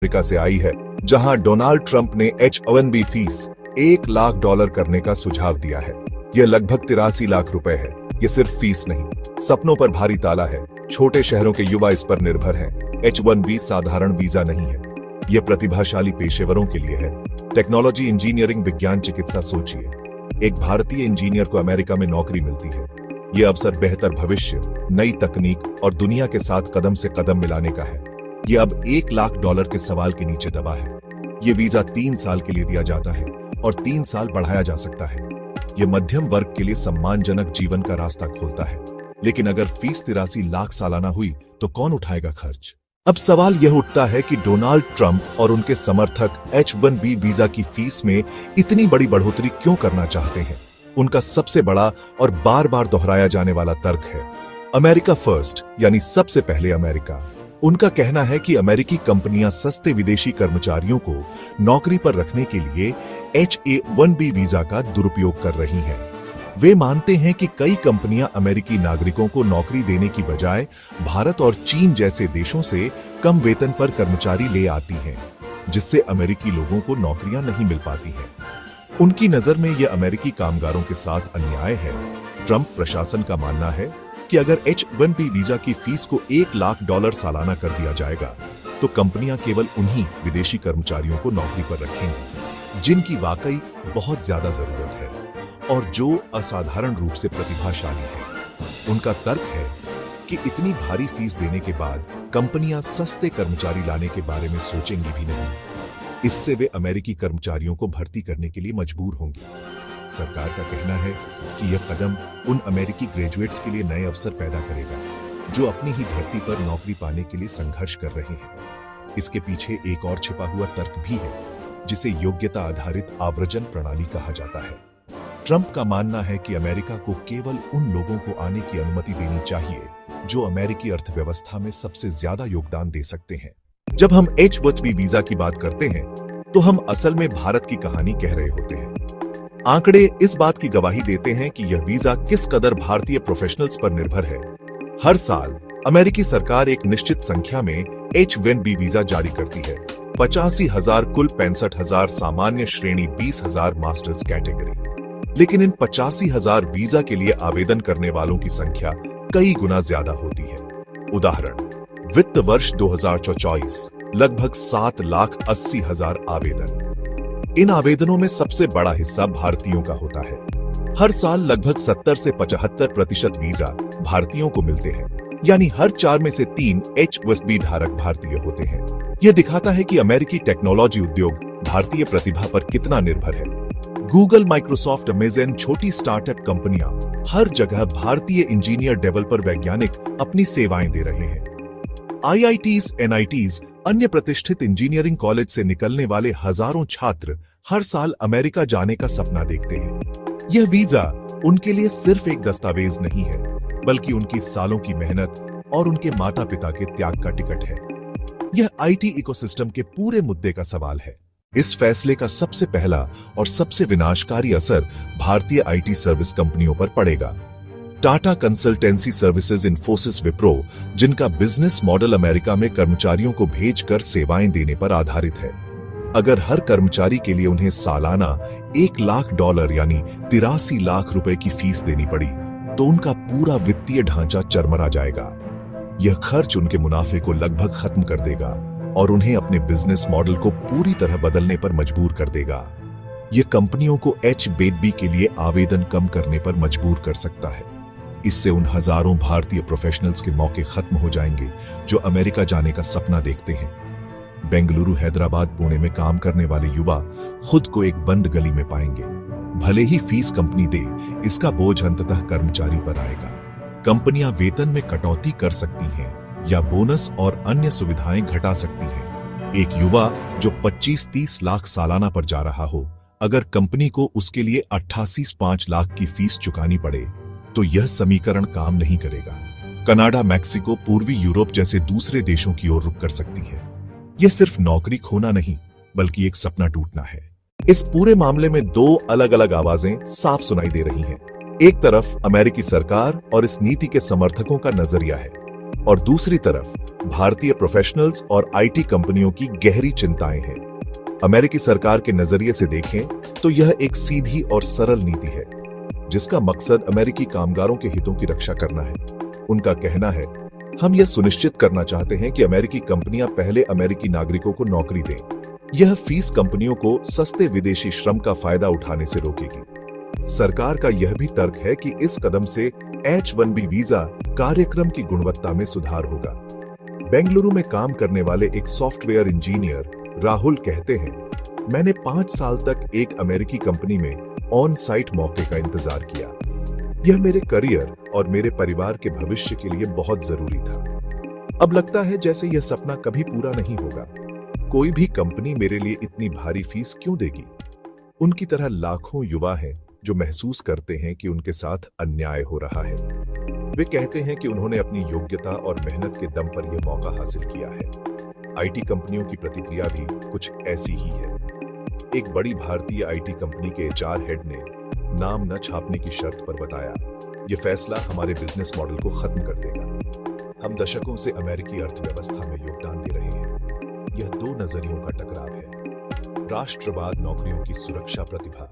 America से आई है, जहां डोनाल्ड ट्रंप ने H-1B फीस $1 लाख करने का सुझाव दिया है। यह लगभग 83 लाख रुपए है। यह सिर्फ फीस नहीं, सपनों पर भारी ताला है। छोटे शहरों के युवा इस पर निर्भर हैं। H-1B साधारण वीजा नहीं है, यह प्रतिभाशाली पेशेवरों के लिए है। टेक्नोलॉजी, इंजीनियरिंग, विज्ञान, चिकित्सा। सोचिए, एक भारतीय इंजीनियर को अमेरिका में नौकरी मिलती है। यह अवसर बेहतर भविष्य, नई तकनीक और दुनिया के साथ कदम से कदम मिलाने का है। यह अब $1 लाख के सवाल के नीचे दबा है। यह वीजा 3 साल के लिए दिया जाता है और 3 साल बढ़ाया जा सकता है। यह मध्यम वर्ग के लिए सम्मानजनक जीवन का रास्ता खोलता है। लेकिन अगर फीस 83 लाख सालाना हुई तो कौन उठाएगा खर्च? अब सवाल यह उठता है कि डोनाल्ड ट्रंप और उनके समर्थक H-1B वीजा की फीस में इतनी बड़ी बढ़ोतरी क्यों करना चाहते हैं? उनका सबसे बड़ा और बार बार दोहराया जाने वाला तर्क है अमेरिका फर्स्ट, यानी सबसे पहले अमेरिका। उनका कहना है कि अमेरिकी कंपनियां सस्ते विदेशी कर्मचारियों को नौकरी पर रखने के लिए H-1B वीजा का दुरुपयोग कर रही हैं। वे मानते हैं कि कई कंपनियां अमेरिकी नागरिकों को नौकरी देने की बजाय भारत और चीन जैसे देशों से कम वेतन पर कर्मचारी ले आती हैं, जिससे अमेरिकी लोगों को नौकरियां नहीं मिल पाती हैं। उनकी नजर में यह अमेरिकी कामगारों के साथ अन्याय है। ट्रंप प्रशासन का मानना है कि अगर H-1B वीजा की फीस को $1 लाख सालाना कर दिया जाएगा तो कंपनियां केवल उन्हीं विदेशी कर्मचारियों को नौकरी पर रखेंगी जिनकी वाकई बहुत ज्यादा जरूरत है और जो असाधारण रूप से प्रतिभाशाली है। उनका तर्क है कि इतनी भारी फीस देने के बाद कंपनियां सस्ते कर्मचारी लाने के बारे में सोचेंगी भी नहीं। इससे वे अमेरिकी कर्मचारियों को भर्ती करने के लिए मजबूर होंगी। सरकार का कहना है कि यह कदम उन अमेरिकी ग्रेजुएट्स के लिए नए अवसर पैदा करेगा जो अपनी ही धरती पर नौकरी पाने के लिए संघर्ष कर रहे हैं। इसके पीछे एक और छिपा हुआ तर्क भी है, जिसे योग्यता आधारित आव्रजन प्रणाली कहा जाता है। ट्रंप का मानना है कि अमेरिका को केवल उन लोगों को आने की अनुमति देनी चाहिए जो अमेरिकी अर्थव्यवस्था में सबसे ज्यादा योगदान दे सकते हैं। जब हम H-1B वीजा की बात करते हैं तो हम असल में भारत की कहानी कह रहे होते हैं। आंकड़े इस बात की गवाही देते हैं कि यह वीजा किस कदर भारतीय प्रोफेशनल्स पर निर्भर है। हर साल अमेरिकी सरकार एक निश्चित संख्या में H-1B वीजा जारी करती है। 85,000 कुल 65,000 सामान्य श्रेणी, 20,000 मास्टर्स कैटेगरी। लेकिन इन 85,000 वीजा के लिए आवेदन करने वालों की संख्या कई गुना ज्यादा होती है। उदाहरण, वित्त वर्ष 2024 लगभग 7,80,000 आवेदन। इन आवेदनों में सबसे बड़ा हिस्सा भारतीयों का होता है। हर साल लगभग 70 से 75% वीजा भारतीयों को मिलते हैं, यानी हर 4 में से 3 H-1B धारक भारतीय होते हैं। यह दिखाता है कि अमेरिकी टेक्नोलॉजी उद्योग भारतीय प्रतिभा पर कितना निर्भर है। गूगल, माइक्रोसॉफ्ट, अमेज़न, छोटी स्टार्टअप कंपनियां हर जगह भारतीय इंजीनियर, डेवलपर, वैज्ञानिक अपनी सेवाएं दे रहे हैं। IITs, NITs, अन्य प्रतिष्ठित इंजीनियरिंग कॉलेज से निकलने वाले हजारों छात्र हर साल अमेरिका जाने का सपना देखते हैं। यह वीजा उनके लिए सिर्फ एक दस्तावेज नहीं है, बल्कि उनकी सालों की मेहनत और उनके माता पिता के त्याग का टिकट है। यह IT इकोसिस्टम के पूरे मुद्दे का सवाल है। इस फैसले का सबसे पहला और सबसे विनाशकारी असर भारतीय IT सर्विस कंपनियों पर पड़ेगा। टाटा कंसल्टेंसी सर्विसेज, इन्फोसिस, विप्रो, जिनका बिजनेस मॉडल अमेरिका में कर्मचारियों को भेजकर सेवाएं देने पर आधारित है। अगर हर कर्मचारी के लिए उन्हें सालाना $1 लाख यानी 83 लाख रुपए की फीस देनी पड़ी तो उनका पूरा वित्तीय ढांचा चरमरा जाएगा। यह खर्च उनके मुनाफे को लगभग खत्म कर देगा और उन्हें अपने बिजनेस मॉडल को पूरी तरह बदलने पर मजबूर कर देगा। यह कंपनियों को H-1B के लिए आवेदन कम करने पर मजबूर कर सकता है। इससे उन हजारों भारतीय प्रोफेशनल्स के मौके खत्म हो जाएंगे जो अमेरिका जाने का सपना देखते हैं। बेंगलुरु, हैदराबाद, पुणे में काम करने वाले युवा खुद को एक बंद गली में पाएंगे। भले ही फीस कंपनी दे, इसका बोझ अंततः कर्मचारी पर आएगा। कंपनियां वेतन में कटौती कर सकती हैं या बोनस और अन्य सुविधाएं घटा सकती हैं। एक युवा जो 25-30 लाख सालाना पर जा रहा हो, अगर कंपनी को उसके लिए 88-5 लाख की फीस चुकानी पड़े तो यह समीकरण काम नहीं करेगा। कनाडा, मैक्सिको, पूर्वी यूरोप जैसे दूसरे देशों की ओर रुख कर सकती है। यह सिर्फ नौकरी खोना नहीं, बल्कि एक सपना टूटना है। इस पूरे मामले में 2 अलग अलग आवाजें साफ सुनाई दे रही हैं। एक तरफ अमेरिकी सरकार और इस नीति के समर्थकों का नजरिया है और दूसरी तरफ भारतीय प्रोफेशनल्स और आईटी कंपनियों की गहरी चिंताएं हैं। अमेरिकी सरकार के नजरिए से देखें तो यह एक सीधी और सरल नीति है, जिसका मकसद अमेरिकी कामगारों के हितों की रक्षा करना है। उनका कहना है, हम यह सुनिश्चित करना चाहते हैं कि अमेरिकी कंपनियां पहले अमेरिकी नागरिकों को नौकरी दें। यह फीस कंपनियों को सस्ते विदेशी श्रम का फायदा उठाने से रोकेगी। सरकार का यह भी तर्क है कि इस कदम से H-1B वीजा कार्यक्रम की गुणवत्ता में सुधार होगा। बेंगलुरु में काम करने वाले एक सॉफ्टवेयर इंजीनियर राहुल कहते हैं, मैंने 5 साल तक एक अमेरिकी कंपनी में ऑन साइट मौके का इंतजार किया। यह मेरे करियर और मेरे परिवार के भविष्य के लिए बहुत जरूरी था। अब लगता है जैसे यह सपना कभी पूरा नहीं होगा। कोई भी कंपनी मेरे लिए इतनी भारी फीस क्यों देगी? उनकी तरह लाखों युवा हैं जो महसूस करते हैं कि उनके साथ अन्याय हो रहा है। वे कहते हैं कि उन्होंने अपनी योग्यता और मेहनत के दम पर यह मौका हासिल किया है। आईटी कंपनियों की प्रतिक्रिया भी कुछ ऐसी ही है। एक बड़ी भारतीय आईटी कंपनी के HR हेड ने नाम न छापने की शर्त पर बताया, यह फैसला हमारे बिजनेस मॉडल को खत्म कर देगा। हम दशकों से अमेरिकी अर्थव्यवस्था में योगदान दे रहे हैं। यह 2 नजरियों का टकराव है, राष्ट्रवाद, नौकरियों की सुरक्षा, प्रतिभा,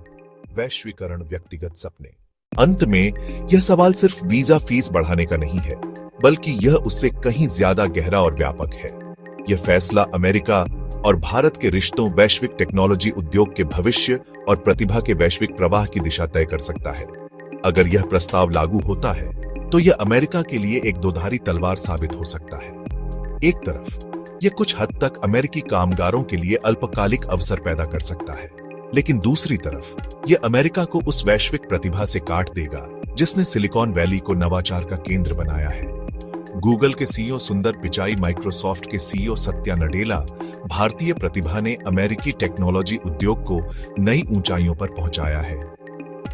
वैश्वीकरण, व्यक्तिगत सपने। अंत में यह सवाल सिर्फ वीजा फीस बढ़ाने का नहीं है, बल्कि यह उससे कहीं ज्यादा गहरा और व्यापक है। यह फैसला अमेरिका और भारत के रिश्तों, वैश्विक टेक्नोलॉजी उद्योग के भविष्य और प्रतिभा के वैश्विक प्रवाह की दिशा तय कर सकता है। अगर यह प्रस्ताव लागू होता है तो यह अमेरिका के लिए एक दोधारी तलवार साबित हो सकता है। एक तरफ यह कुछ हद तक अमेरिकी कामगारों के लिए अल्पकालिक अवसर पैदा कर सकता है, लेकिन दूसरी तरफ यह अमेरिका को उस वैश्विक प्रतिभा से काट देगा जिसने सिलिकॉन वैली को नवाचार का केंद्र बनाया है। गूगल के CEO सुंदर पिचाई, माइक्रोसॉफ्ट के CEO सत्या नडेला, भारतीय प्रतिभा ने अमेरिकी टेक्नोलॉजी उद्योग को नई ऊंचाइयों पर पहुंचाया है।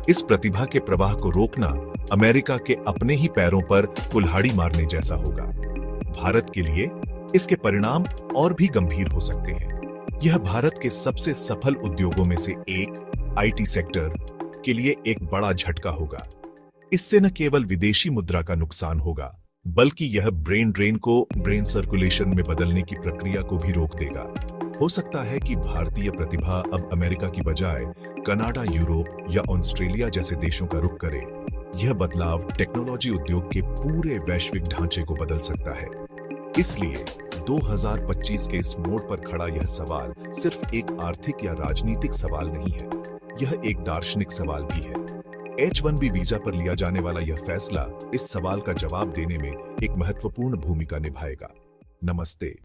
इस प्रतिभा के प्रवाह को रोकना अमेरिका के अपने ही पैरों पर कुल्हाड़ी मारने जैसा होगा। भारत के लिए इसके परिणाम और भी गंभीर हो सकते हैं। यह भारत के सबसे सफल उद्योगों में से एक आईटी सेक्टर के लिए एक बड़ा झटका होगा। इससे न केवल विदेशी मुद्रा का नुकसान होगा, बल्कि यह ब्रेन ड्रेन को ब्रेन सर्कुलेशन में बदलने की प्रक्रिया को भी रोक देगा। हो सकता है कि भारतीय प्रतिभा अब अमेरिका की बजाय कनाडा, यूरोप या ऑस्ट्रेलिया जैसे देशों का रुख करे। यह बदलाव टेक्नोलॉजी उद्योग के पूरे वैश्विक ढांचे को बदल सकता है। इसलिए 2025 के इस मोड़ पर खड़ा यह सवाल सिर्फ एक आर्थिक या राजनीतिक सवाल नहीं है, यह एक दार्शनिक सवाल भी है। H-1B वीजा पर लिया जाने वाला यह फैसला इस सवाल का जवाब देने में एक महत्वपूर्ण भूमिका निभाएगा। नमस्ते।